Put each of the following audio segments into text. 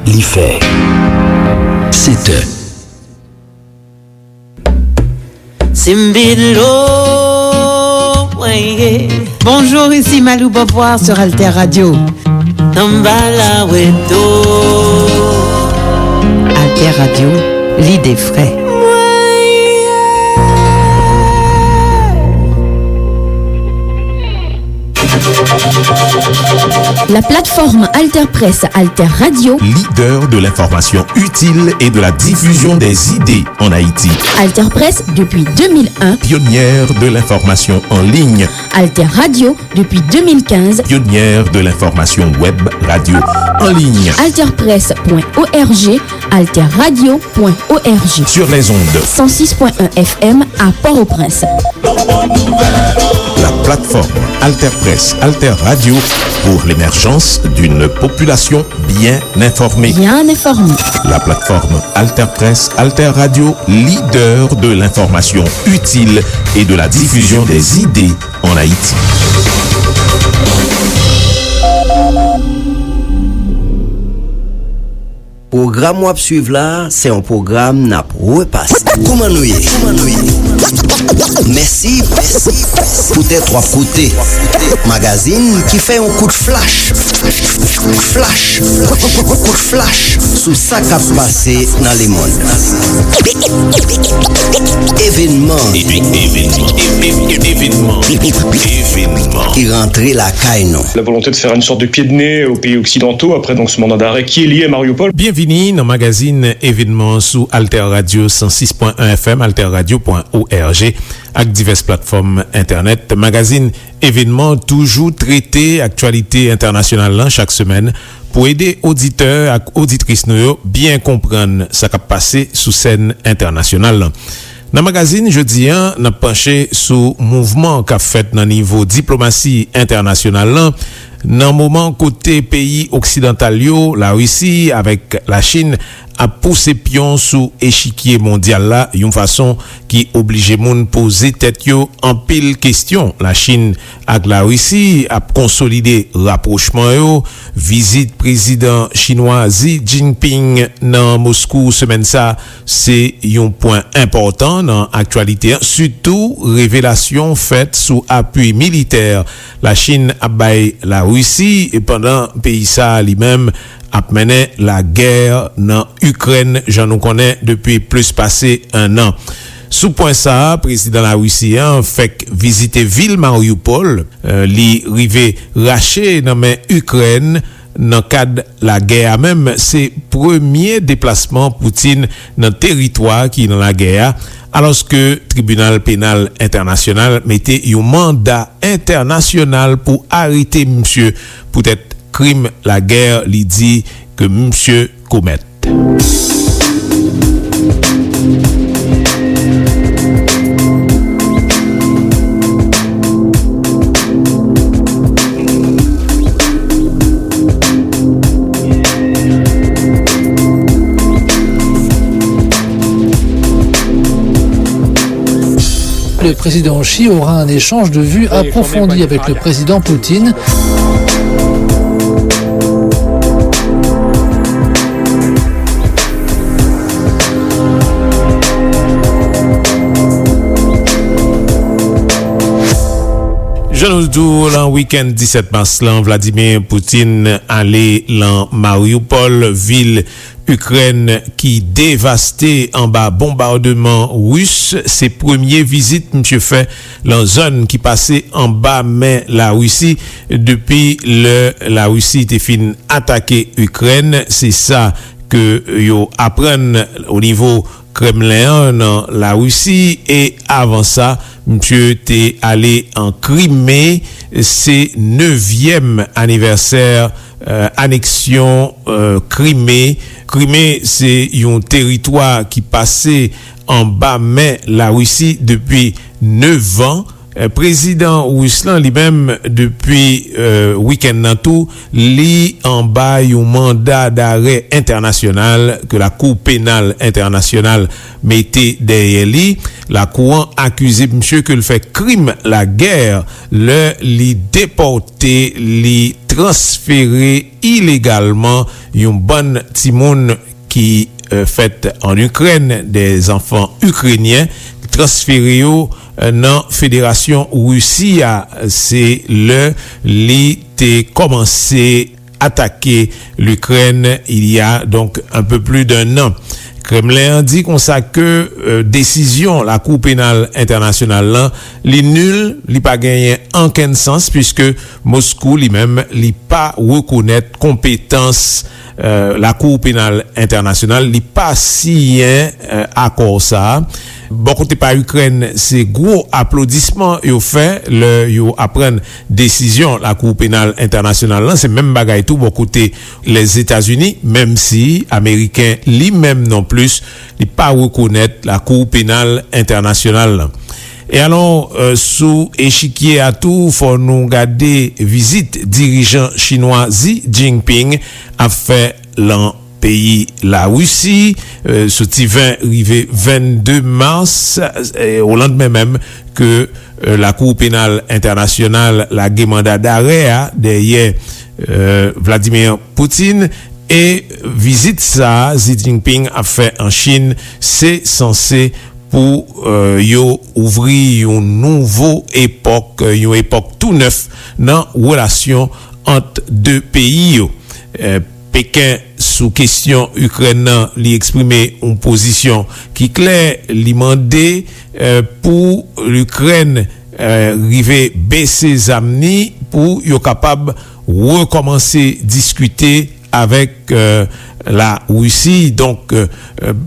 l'IFE. C'était Bonjour, ici Malou Boboir sur Alter Radio. Alter Radio, l'idée frais. La plateforme Alter Press Alter Radio, leader de l'information utile et de la diffusion des idées en Haïti. Alter Press depuis 2001, pionnière de l'information en ligne. Alter Radio depuis 2015, pionnière de l'information web radio en ligne. alterpress.org, alterradio.org. Sur les ondes 106.1 FM à Port-au-Prince. La plateforme Alter Press Alter Radio pour l'émergence d'une population bien informée. Bien informée. La plateforme Alter Press Alter Radio, leader de l'information utile et de la diffusion des idées en Haïti. Programme wap suive là, c'est un programme n'a repasse. Comment nous y est? Merci pour tes trois côtés. Magazine qui fait un coup de flash. Coup de flash sous ça qui a passé dans le monde. Événement qui rentrait la caille non. La volonté de faire une sorte de pied de nez aux pays occidentaux après donc ce mandat d'arrêt qui est lié à Mariupol. Bienvenue dans le magazine événement sous Alter Radio 106.1 FM, alterradio.org avec diverses plateformes internet. Magazine événement toujours traité actualité internationale là, chaque semaine pour aider auditeurs et auditrices nous bien comprendre ce qui a passé sous scène internationale. Dans le magazine, jeudi, on a penché sur le mouvement qu'a fait dans le niveau diplomatie internationale. Dans le moment côté pays occidental, la Russie avec la Chine a poussé pion sous échiquier mondial là, une façon qui oblige moun poser tête yo en pile question. La Chine avec la Russie a consolidé rapprochement yo, visite président chinois Xi Jinping dans Moscou semaine ça, c'est un point important dans actualité, surtout révélation faite sous appui militaire. La Chine a baillé la Russie et pendant pays ça lui-même a mené la guerre dans Ukraine, j'en nous connais depuis plus passé un an. Sous point ça, président la Russie fait visiter ville Mariupol, li rivé raché dans mais Ukraine dans cadre la guerre même, c'est premier déplacement Poutine dans territoire qui dans la guerre. Alors que tribunal pénal international mettait un mandat international pour arrêter monsieur peut-être crime la guerre, li dit que monsieur commet. Le président Xi aura un échange de vues approfondi avec le président Poutine. Je nous dis, le week-end 17 mars, Vladimir Poutine allé dans Mariupol, ville Ukraine qui dévastée en bas bombardement russe. Ses premières visites, monsieur fait, dans zone qui passait en bas mais la Russie depuis la Russie était fin attaquer Ukraine. C'est ça que yo apprennent au niveau Kremlin dans la Russie et avant ça, monsieur était allé en Crimée, c'est 9e anniversaire annexion Crimée. Crimée, c'est un territoire qui passait en bas mais la Russie depuis 9 ans. Président Ruslan lui-même depuis week-end nan tout li en bas yon mandat d'arrêt international que la Cour pénale internationale mettait derrière lui. La Cour accusé monsieur que le fait crime la guerre le li déporté li transféré illégalement yon bon timoun qui fait en Ukraine des enfants ukrainiens transféré yo nan Fédération Russie c'est le li te commencé attaquer l'Ukraine il y a donc un peu plus d'un an. Kremlin dit qu'on sait que décision la Cour pénale internationale là, li nul, li pas gagné aucun sens puisque Moscou lui-même li pas reconnaître compétence la Cour pénale internationale, li pas signé accord ça. Bon côté par Ukraine, c'est gros applaudissements yo fait le yo apprendre décision la Cour pénale internationale là, c'est même bagaille tout bon côté les États-Unis, même si américain lui-même non plus, il pas reconnaître la Cour pénale internationale là. Et alors sous échiquier à tout faut nous garder visite dirigeant chinois Xi Jinping a fait l'an pays la Russie ce 22 mars au lendemain même que la Cour pénale internationale la mandat d'arrêt derrière Vladimir Poutine et visite ça Xi Jinping a fait en Chine c'est censé pour yo ouvrir une nouvelle époque une époque tout neuf dans relation entre deux pays yo. Pékin sous question Ukraine li exprimer une position qui claire li mandé pour l'Ukraine river baisser zamni pour yo capable recommencer discuter avec la Russie. Donc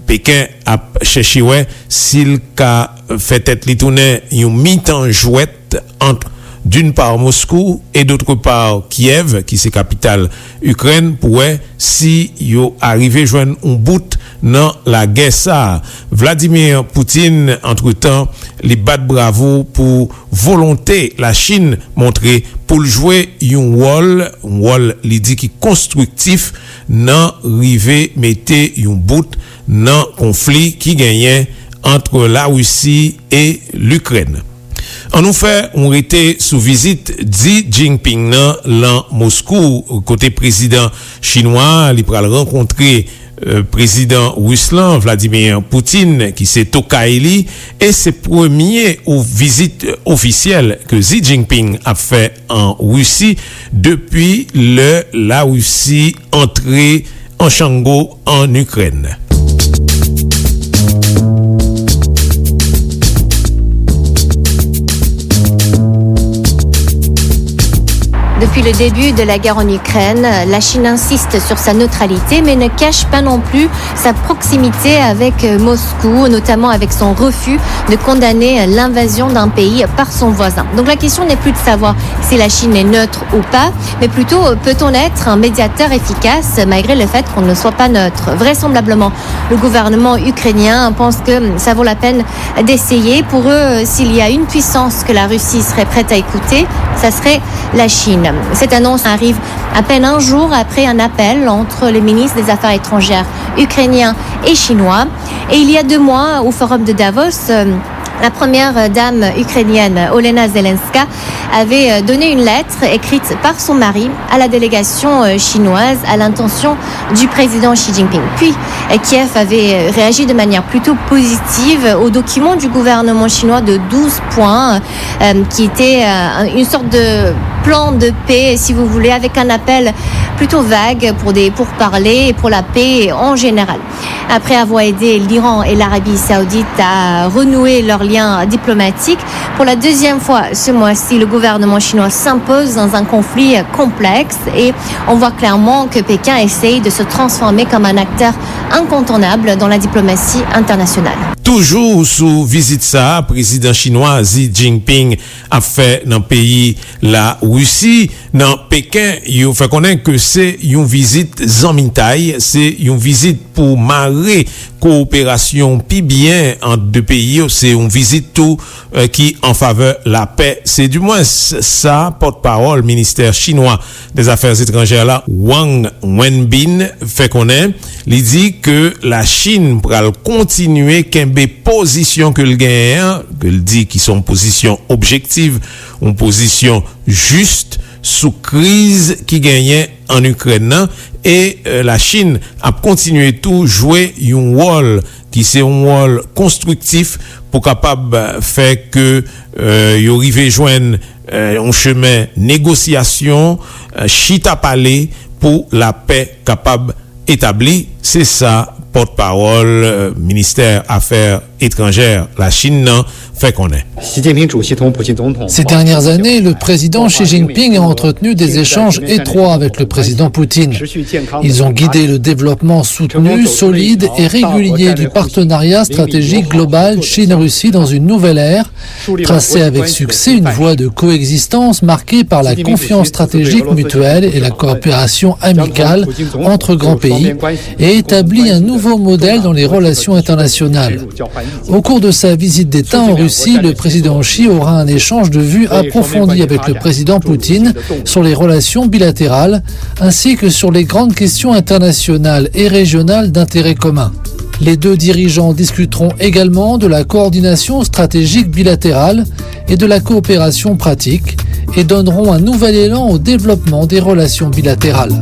Pékin a cherché s'il a fait tête li tourner une mi-temps jouette entre d'une part Moscou et d'autre part Kiev qui c'est capitale Ukraine pour si yo arrivé joindre un bout dans la guerre ça. Vladimir Poutine entre-temps li bat bravo pour volonté la Chine montrer pour jouer un rôle li dit qui constructif dans river mettait un bout dans conflit qui gagnait entre la Russie et l'Ukraine. En nous fait, on était sous visite Xi Jinping dans Moscou, côté président chinois, il pral rencontrer président Ruslan Vladimir Poutine qui s'est Tokaili et c'est premier visite officielle que Xi Jinping a fait en Russie depuis la Russie entrée en Shango en Ukraine. Depuis le début de la guerre en Ukraine, la Chine insiste sur sa neutralité, mais ne cache pas non plus sa proximité avec Moscou, notamment avec son refus de condamner l'invasion d'un pays par son voisin. Donc la question n'est plus de savoir si la Chine est neutre ou pas, mais plutôt peut-on être un médiateur efficace malgré le fait qu'on ne soit pas neutre. Vraisemblablement, le gouvernement ukrainien pense que ça vaut la peine d'essayer. Pour eux, s'il y a une puissance que la Russie serait prête à écouter, ça serait la Chine. Cette annonce arrive à peine un jour après un appel entre les ministres des Affaires étrangères ukrainiens et chinois. Et il y a 2 mois, au forum de Davos, la première dame ukrainienne, Olena Zelenska, avait donné une lettre écrite par son mari à la délégation chinoise à l'intention du président Xi Jinping. Puis, Kiev avait réagi de manière plutôt positive au document du gouvernement chinois de 12 points qui était une sorte de plan de paix, si vous voulez, avec un appel plutôt vague pour parler et pour la paix en général. Après avoir aidé l'Iran et l'Arabie Saoudite à renouer leurs liens diplomatiques, pour la 2e fois ce mois-ci, le gouvernement chinois s'impose dans un conflit complexe et on voit clairement que Pékin essaye de se transformer comme un acteur incontournable dans la diplomatie internationale. Toujours sous visite ça, président chinois Xi Jinping a fait dans le pays la Russie dans Pékin, il fait connaître que c'est une visite zanmintaille, c'est une visite pour marrer coopération pi bien entre deux pays, c'est une visite tout qui en faveur la paix. C'est du moins ça, porte-parole ministère chinois des affaires étrangères là, Wang Wenbin fait connaître, il dit que la Chine pral continuer qu'embe position que le gagne, que le dit qui sont position objective, une position juste sous crise qui gagnait en Ukraine et la Chine a continué tout jouer un rôle qui c'est un rôle constructif pour capable faire que y arrive joindre un chemin négociation chita parler pour la paix capable établie. C'est ça porte-parole ministère Affaires étrangères la Chine fait qu'on est. Ces dernières années, le président Xi Jinping a entretenu des échanges étroits avec le président Poutine. Ils ont guidé le développement soutenu, solide et régulier du partenariat stratégique global Chine-Russie dans une nouvelle ère, tracé avec succès une voie de coexistence marquée par la confiance stratégique mutuelle et la coopération amicale entre grands pays et établi un nouveau modèle dans les relations internationales. Au cours de sa visite d'État en Russie, le président Xi aura un échange de vues approfondi avec le président Poutine sur les relations bilatérales ainsi que sur les grandes questions internationales et régionales d'intérêt commun. Les deux dirigeants discuteront également de la coordination stratégique bilatérale et de la coopération pratique et donneront un nouvel élan au développement des relations bilatérales.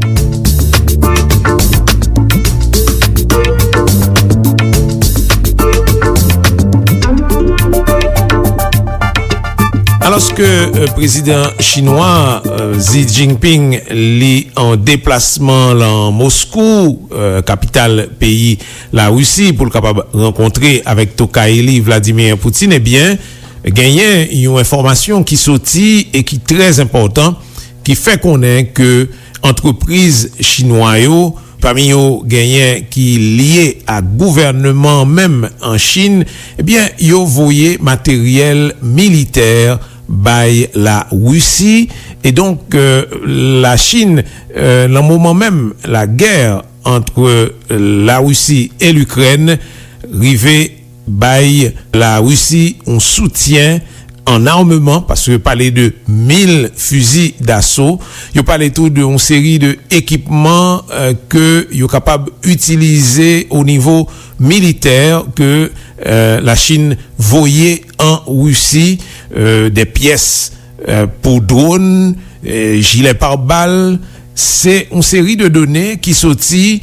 Alors que président chinois Xi Jinping est en déplacement en Moscou, capitale pays la Russie, pour le capable rencontrer avec Tokaïli Vladimir Poutine, eh bien, gagné une information qui sortit et qui est très importante, qui fait connaître que entreprise chinoise parmi eux gagnant qui lié à gouvernement même en Chine, eh bien, yo voyé matériel militaire by la Russie et donc la Chine dans le moment même la guerre entre la Russie et l'Ukraine rivé by la Russie on soutient en armement parce que parler de 1000 fusils d'assaut, il parlait tout de une série de équipements que il est capable d'utiliser au niveau militaire que la Chine voyait en Russie, des pièces pour drones, gilets pare-balles. C'est une série de données qui sortit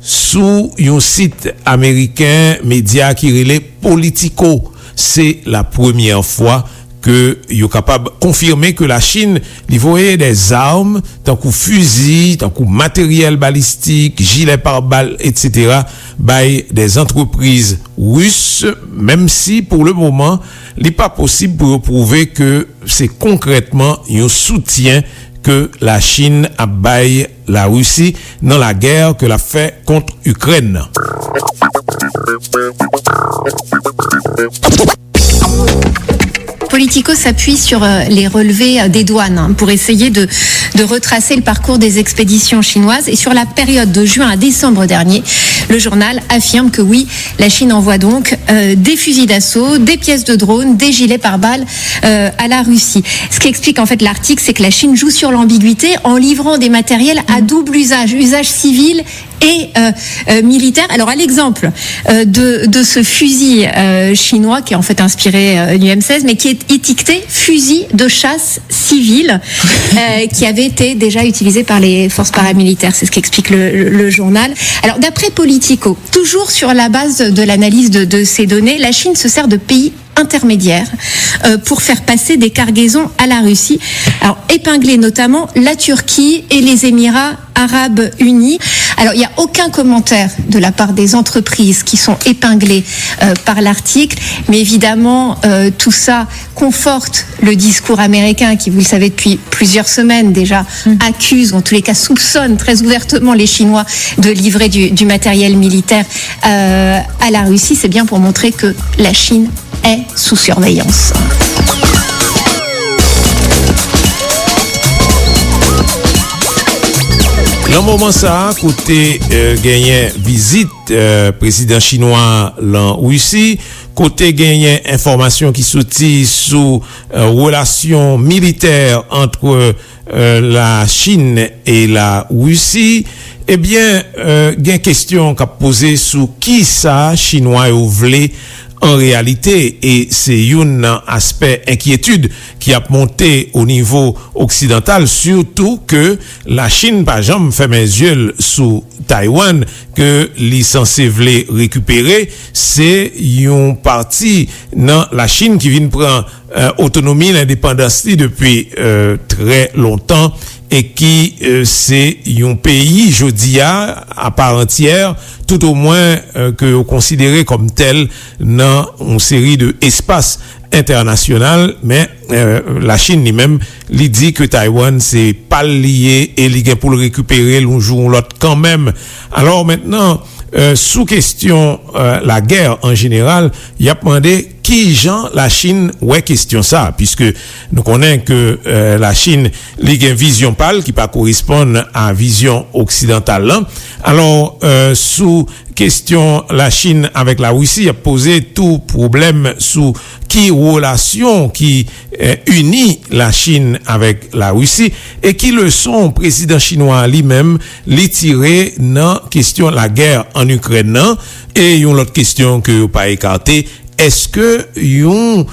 sous un site américain média qui relève Politico. C'est la première fois que il est capable de confirmer que la Chine lui voyait des armes, tant que fusils, tant que matériel balistique, gilets pare-balles, etc., by des entreprises russes, même si pour le moment, il n'est pas possible pour prouver que c'est concrètement un soutien que la Chine a baillé la Russie dans la guerre que l'a fait contre l'Ukraine. Politico s'appuie sur les relevés des douanes pour essayer de retracer le parcours des expéditions chinoises. Et sur la période de juin à décembre dernier, le journal affirme que oui, la Chine envoie donc des fusils d'assaut, des pièces de drone, des gilets pare-balles à la Russie. Ce qui explique en fait l'article, c'est que la Chine joue sur l'ambiguïté en livrant des matériels à double usage, usage civil et militaire. Alors à l'exemple de ce fusil chinois qui est en fait inspiré du M16 mais qui est étiqueté fusil de chasse civil qui avait été déjà utilisé par les forces paramilitaires, c'est ce qu'explique le journal. Alors d'après Politico, toujours sur la base de l'analyse de ces données, la Chine se sert de pays intermédiaires pour faire passer des cargaisons à la Russie. Alors épingler notamment la Turquie et les Émirats Arabes Unis. Alors il n'y a aucun commentaire de la part des entreprises qui sont épinglées par l'article, mais évidemment tout ça conforte le discours américain qui, vous le savez depuis plusieurs semaines déjà, accuse, ou en tous les cas soupçonne très ouvertement les Chinois de livrer du matériel militaire à la Russie. C'est bien pour montrer que la Chine est sous surveillance. Nan moment sa, kote genyen vizit président chinois lan Russie, kote genyen informasyon ki soti sou relasyon militaire entre la Chine et la Russie, gen question kap pose sou ki sa chinois ou vle en réalité, et c'est un aspect inquiétude qui a monté au niveau occidental, surtout que la Chine, par exemple, fait mes yeux sous Taïwan, que les censés voulaient récupérer, c'est une partie dans la Chine qui vient prendre autonomie, l'indépendance depuis très longtemps, et qui c'est un pays, je dis à part entière, tout au moins que considéré comme tel dans une série de espaces international, mais la Chine lui-même lui dit que Taïwan c'est pas lié et il pour le récupérer l'un jour ou l'autre quand même. Alors maintenant, sous question la guerre en général, il a demandé qui Jean la Chine ouais question ça, puisque nous connaissons que la Chine ligue une vision pâle qui pas correspond à vision occidentale là. Alors sous question la Chine avec la Russie a posé tout problème sous qui relation qui unit la Chine avec la Russie et qui leçon président chinois lui-même li tiré dans question la guerre en Ukraine et une autre question que pas écarté. Est-ce que une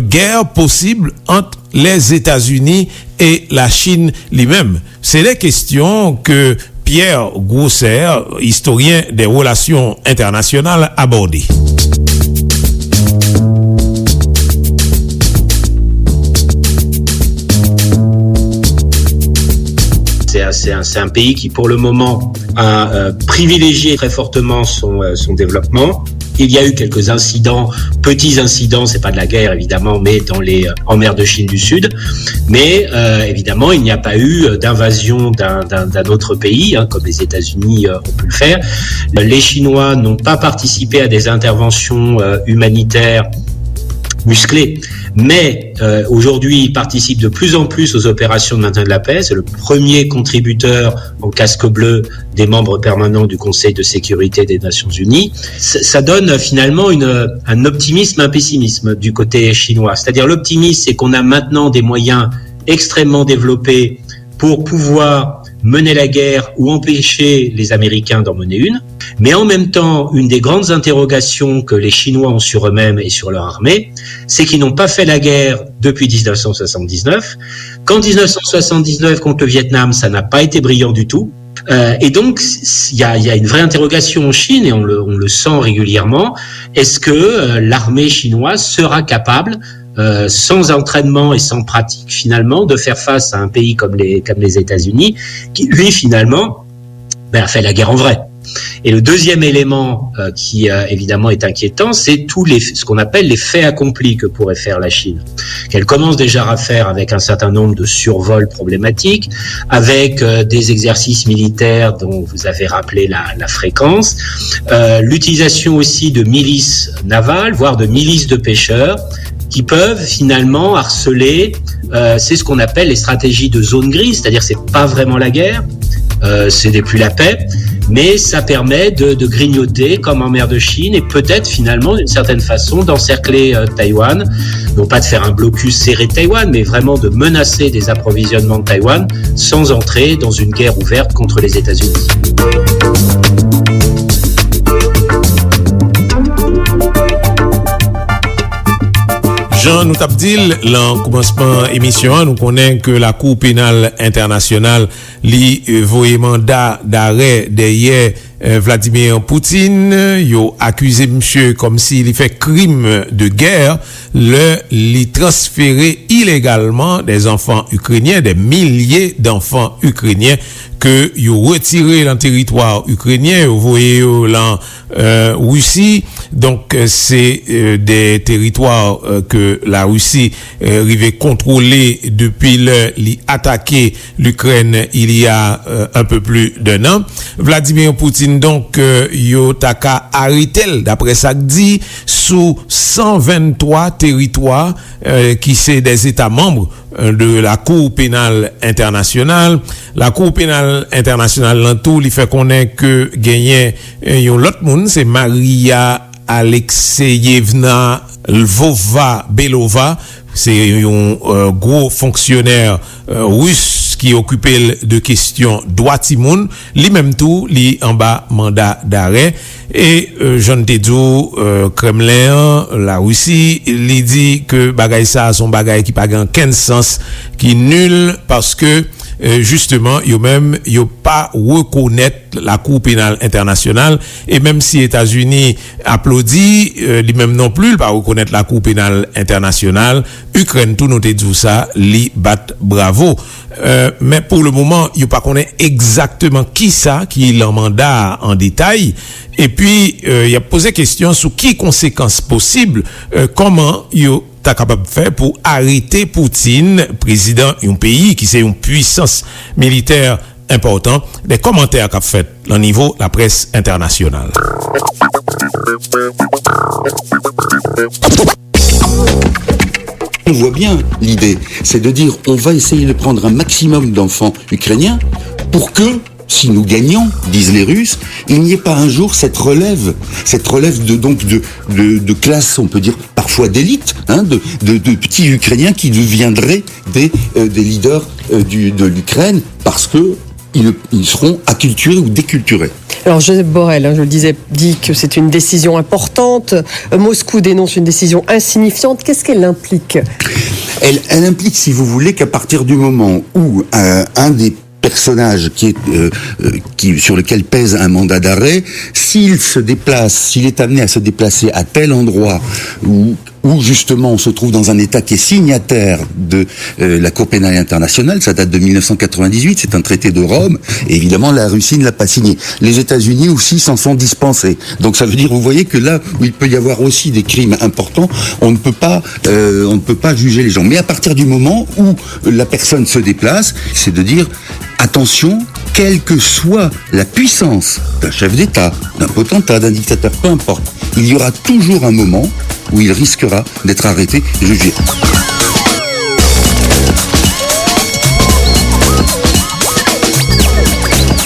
guerre possible entre les États-Unis et la Chine lui-même? C'est les questions que Pierre Grosser, historien des relations internationales, a abordées. C'est un pays qui, pour le moment, a privilégié très fortement son développement. Il y a eu quelques incidents, petits incidents, c'est pas de la guerre évidemment, mais en mer de Chine du Sud. Mais évidemment, il n'y a pas eu d'invasion d'un autre pays, comme les États-Unis ont pu le faire. Les Chinois n'ont pas participé à des interventions humanitaires musclés, mais aujourd'hui ils participent de plus en plus aux opérations de maintien de la paix. C'est le premier contributeur en casque bleu des membres permanents du Conseil de sécurité des Nations Unies. Ça donne finalement un optimisme, un pessimisme du côté chinois. C'est-à-dire l'optimisme, c'est qu'on a maintenant des moyens extrêmement développés pour pouvoir mener la guerre ou empêcher les Américains d'en mener une. Mais en même temps, une des grandes interrogations que les Chinois ont sur eux-mêmes et sur leur armée, c'est qu'ils n'ont pas fait la guerre depuis 1979. Qu'en 1979, contre le Vietnam, ça n'a pas été brillant du tout. Et donc, il y a une vraie interrogation en Chine, et on le sent régulièrement. Est-ce que l'armée chinoise sera capable, sans entraînement et sans pratique, finalement, de faire face à un pays comme les États-Unis, qui, lui, finalement, a fait la guerre en vrai. Et le deuxième élément qui évidemment est inquiétant, c'est ce qu'on appelle les faits accomplis que pourrait faire la Chine, qu'elle commence déjà à faire avec un certain nombre de survols problématiques, avec des exercices militaires dont vous avez rappelé la fréquence, l'utilisation aussi de milices navales, voire de milices de pêcheurs, qui peuvent finalement harceler, c'est ce qu'on appelle les stratégies de zone grise, c'est-à-dire c'est pas vraiment la guerre, ce n'est plus la paix, mais ça permet de grignoter comme en mer de Chine et peut-être finalement d'une certaine façon d'encercler Taïwan, non pas de faire un blocus serré de Taïwan, mais vraiment de menacer des approvisionnements de Taïwan sans entrer dans une guerre ouverte contre les États-Unis. Jean, nous t'avons dit, dans le commencement émission, nous connaissons que la Cour pénale internationale li voye mandat d'arrêt derrière Vladimir Poutine. Yo accusé monsieur comme s'il fait crime de guerre, li transférer illégalement des enfants ukrainiens, des milliers d'enfants ukrainiens que yo retiré dans le territoire ukrainien, vous voyez dans Russie. Donc c'est des territoires que la Russie arrivait contrôler depuis l'attaqué l'Ukraine il y a un peu plus d'un an. Vladimir Poutine Poutine donc yo taka aritel d'après ça dit sous 123 territoires qui c'est des États membres de la Cour pénale internationale. La Cour pénale internationale l'entour, il fait connaître que gagné yon l'autre monde, c'est Maria Alexeyevna Lvova-Belova, c'est un gros fonctionnaire russe qui occupait de questions droits timoun, lui-même tout, lui en bas mandat d'arrêt. Et Jean Tédou, Kremlin, la Russie, lui dit que bagay ça son bagay qui pas gagne 15 sens, qui nul parce que justement, yo même yo pas reconnaître la Cour pénale internationale et même si États-Unis applaudit, lui même non plus pas reconnaître la Cour pénale internationale, Ukraine tout noté tout ça, li bat bravo. Mais pour le moment, yo pas connaît exactement qui ça qui l'en mandat en détail. Et puis il a posé question sur qui conséquences possibles, comment yo ta capable de faire pour arrêter Poutine, président d'un pays qui c'est une puissance militaire importante. Des commentaires qu'a fait au niveau de la presse internationale. On voit bien l'idée, c'est de dire on va essayer de prendre un maximum d'enfants ukrainiens pour que si nous gagnons, disent les Russes, il n'y ait pas un jour cette relève de classe, on peut dire parfois d'élite, de petits Ukrainiens qui deviendraient des leaders de l'Ukraine parce que ils seront acculturés ou déculturés. Alors Joseph Borrell, je le disais, dit que c'est une décision importante. Moscou dénonce une décision insignifiante. Qu'est-ce qu'elle implique ? Elle implique, si vous voulez, qu'à partir du moment où un des personnage sur lequel pèse un mandat d'arrêt, s'il est amené à se déplacer à tel endroit où justement on se trouve dans un État qui est signataire de la Cour pénale internationale, ça date de 1998, c'est un traité de Rome, et évidemment la Russie ne l'a pas signé. Les États-Unis aussi s'en sont dispensés. Donc ça veut dire, vous voyez que là où il peut y avoir aussi des crimes importants, on ne peut pas juger les gens. Mais à partir du moment où la personne se déplace, c'est de dire attention, quelle que soit la puissance d'un chef d'État, d'un potentat, d'un dictateur, peu importe, il y aura toujours un moment où il risquera d'être arrêté et jugé.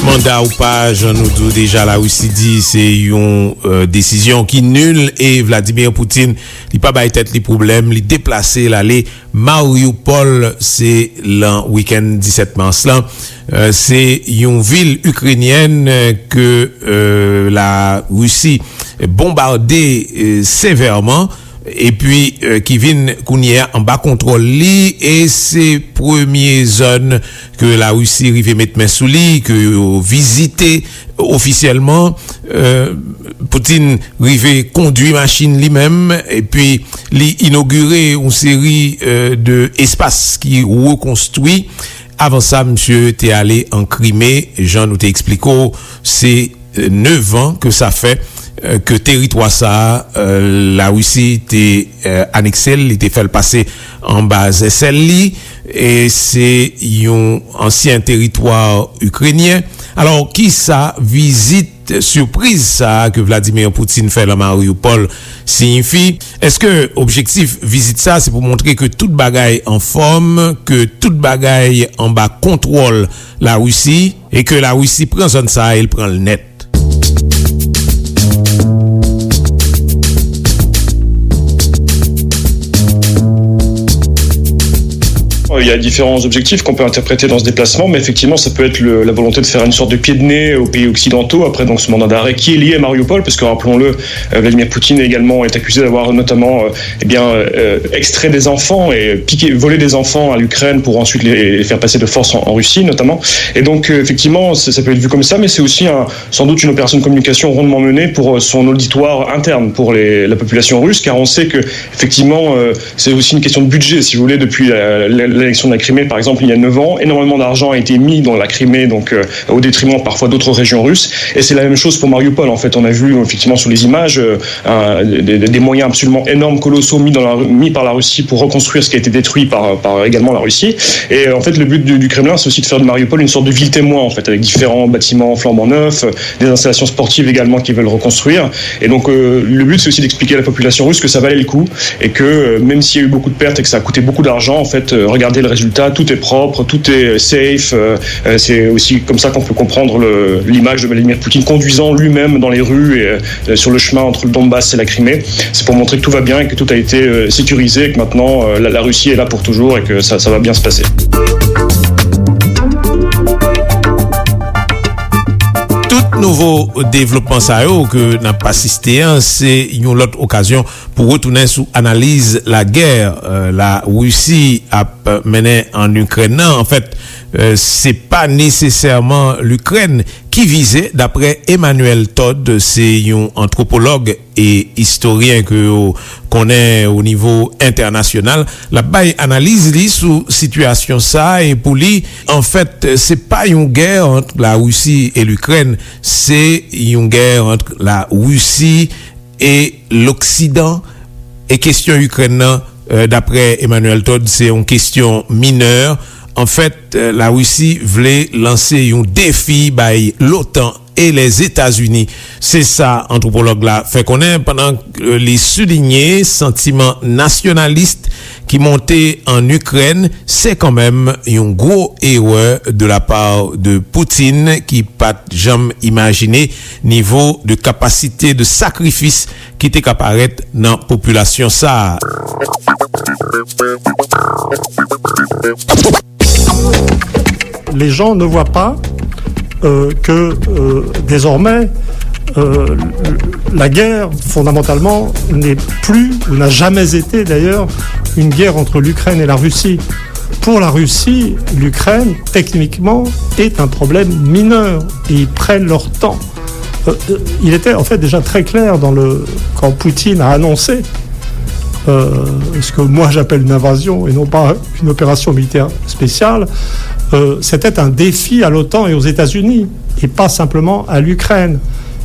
Mandat ou pas, j'en nous déjà là aussi dit, c'est une décision qui nulle et Vladimir Poutine, il pas bailler tête les problèmes, il déplacer l'aller Mariupol, c'est le week-end 17 mars là. C'est une ville ukrainienne que la Russie bombardée sévèrement et puis qui vient kounye en bas contrôle li et c'est première zone que la Russie rive mettre main sous li que visiter officiellement Poutine rive conduit machine lui-même et puis li inaugurer une série de espaces qui reconstruit. Avant ça, monsieur, t'es allé en Crimée, Jean nous t'explique, c'est 9 ans que ça fait que territoire ça, la Russie t'est annexé, il était fait le passer en base SLI, et c'est un ancien territoire ukrainien. Alors, qui ça visite surprise ça que Vladimir Poutine fait la Mariupol signifie? Est-ce que objectif visite ça, c'est pour montrer que toute bagaille en forme, que toute bagaille en bas contrôle la Russie, et que la Russie prend zone ça, elle prend le net? Il y a différents objectifs qu'on peut interpréter dans ce déplacement, mais effectivement, ça peut être la volonté de faire une sorte de pied de nez aux pays occidentaux après donc ce mandat d'arrêt qui est lié à Mariupol, parce que rappelons-le, Vladimir Poutine également est accusé d'avoir notamment extrait des enfants et volé des enfants à l'Ukraine pour ensuite les faire passer de force en Russie notamment. Et donc effectivement, ça peut être vu comme ça, mais c'est aussi sans doute une opération de communication rondement menée pour son auditoire interne, pour la population russe, car on sait que effectivement c'est aussi une question de budget, si vous voulez, depuis l'élection l'annexion de la Crimée, par exemple, il y a 9 ans. Énormément d'argent a été mis dans la Crimée, donc au détriment parfois d'autres régions russes. Et c'est la même chose pour Mariupol. En fait, on a vu effectivement sur les images des moyens absolument énormes, colossaux mis par la Russie pour reconstruire ce qui a été détruit par également la Russie. Et en fait, le but du Kremlin, c'est aussi de faire de Mariupol une sorte de ville témoin, en fait, avec différents bâtiments flambant neufs, des installations sportives également qu'ils veulent reconstruire. Et donc, le but, c'est aussi d'expliquer à la population russe que ça valait le coup et que même s'il y a eu beaucoup de pertes et que ça a coûté beaucoup d'argent, en fait, regardez le résultat, tout est propre, tout est safe. C'est aussi comme ça qu'on peut comprendre l'image de Vladimir Poutine conduisant lui-même dans les rues et sur le chemin entre le Donbass et la Crimée. C'est pour montrer que tout va bien et que tout a été sécurisé et que maintenant la Russie est là pour toujours et que ça va bien se passer. Tout nouveau développement ça que n'a pas assisté, c'est une autre occasion pour retourner sous analyse la guerre la Russie a mené en Ukraine. En fait, c'est pas nécessairement l'Ukraine qui visait, d'après Emmanuel Todd, c'est un anthropologue et historien que connaît au niveau international. La baille analyse li sous situation ça et pour lui, en fait, c'est pas une guerre entre la Russie et l'Ukraine, c'est une guerre entre la Russie et l'Occident. Et question ukrainienne, d'après Emmanuel Todd, c'est une question mineure. En fait, la Russie voulait lancer un défi by l'OTAN et les États-Unis. C'est ça, anthropologue là, fait connaître pendant les soulignés sentiments nationalistes qui montaient en Ukraine, c'est quand même une grosse erreur de la part de Poutine qui pas jamais imaginé niveau de capacité de sacrifice qui était qu'apparaître dans la population ça. Les gens ne voient pas que désormais la guerre fondamentalement n'est plus ou n'a jamais été d'ailleurs une guerre entre l'Ukraine et la Russie. Pour la Russie, l'Ukraine techniquement est un problème mineur et ils prennent leur temps. Il était en fait déjà très clair quand Poutine a annoncé ce que moi j'appelle une invasion et non pas une opération militaire spéciale, c'était un défi à l'OTAN et aux États-Unis et pas simplement à l'Ukraine.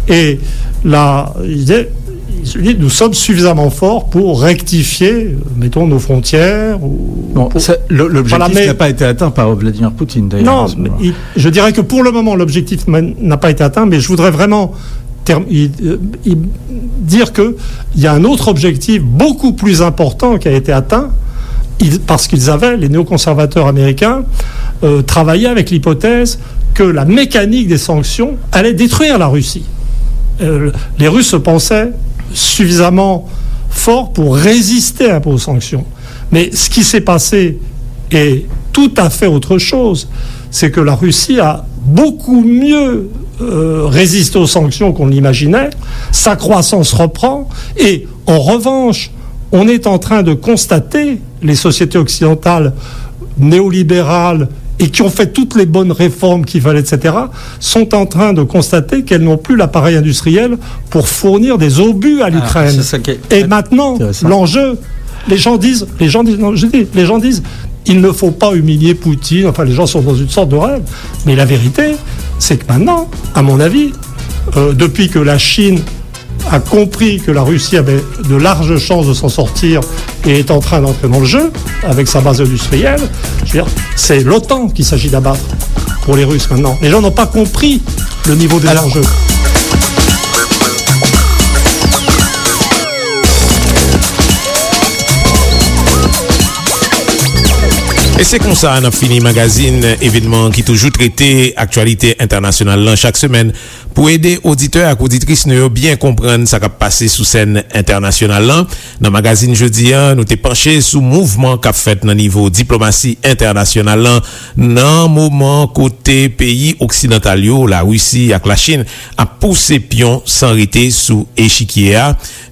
Et là, il dit, nous sommes suffisamment forts pour rectifier, mettons, nos frontières. Bon, l'objectif n'a pas été atteint par Vladimir Poutine, d'ailleurs. Non, je dirais que pour le moment, l'objectif n'a pas été atteint, mais je voudrais vraiment dire qu'il y a un autre objectif beaucoup plus important qui a été atteint, parce qu'ils avaient, les néoconservateurs américains, travaillé avec l'hypothèse que la mécanique des sanctions allait détruire la Russie. Les Russes se pensaient suffisamment forts pour résister un peu aux sanctions. Mais ce qui s'est passé est tout à fait autre chose. C'est que la Russie a beaucoup mieux résisté aux sanctions qu'on l'imaginait. Sa croissance reprend. Et en revanche, on est en train de constater, les sociétés occidentales néolibérales et qui ont fait toutes les bonnes réformes qu'il fallait, etc., sont en train de constater qu'elles n'ont plus l'appareil industriel pour fournir des obus à l'Ukraine. Et maintenant, l'enjeu, les gens disent, il ne faut pas humilier Poutine, enfin les gens sont dans une sorte de rêve, mais la vérité, c'est que maintenant, à mon avis, depuis que la Chine a compris que la Russie avait de larges chances de s'en sortir et est en train d'entrer dans le jeu avec sa base industrielle, je veux dire, c'est l'OTAN qu'il s'agit d'abattre pour les Russes maintenant. Les gens n'ont pas compris le niveau des enjeux. Et c'est comme ça, on a fini magazine événement qui toujours traité actualité internationale chaque semaine pour aider auditeurs et auditrices à bien comprendre ce qui a passé sous scène internationale. Dans le magazine jeudi, nous t'es penché sous mouvement qu'a fait dans niveau diplomatie internationale dans moment côté pays occidental, la Russie avec la Chine a poussé pion sans arrêter sous échiquier.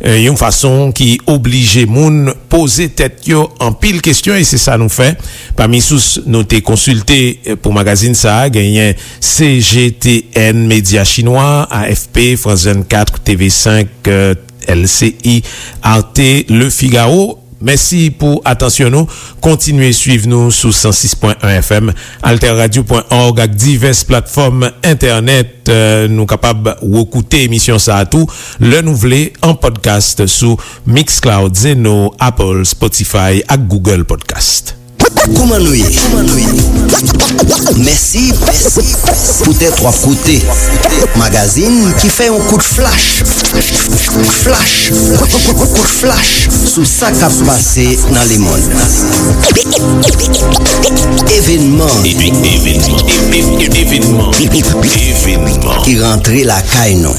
Une façon qui oblige moun poser tête yo en pile question et c'est ça nous fait. Parmi sous nous t'es consulté pour magazine ça, gagné CGTN Média Chinois, AFP, France 24, TV5, LCI, Arte, Le Figaro. Merci pour attention nous. Continuez suivre nous sous 106.1 FM, alterradio.org ak diverses plateformes internet. Nous capables d'écouter émission ça à tout. Le nouvelé en podcast sous Mixcloud, Zeno, Apple, Spotify ak Google Podcast. Koumanouye. Merci pour tes trois côtés. Magazine qui fait un coup de flash. Coup de flash sous ça qui a passé dans le monde. Événement qui rentrait la caille non.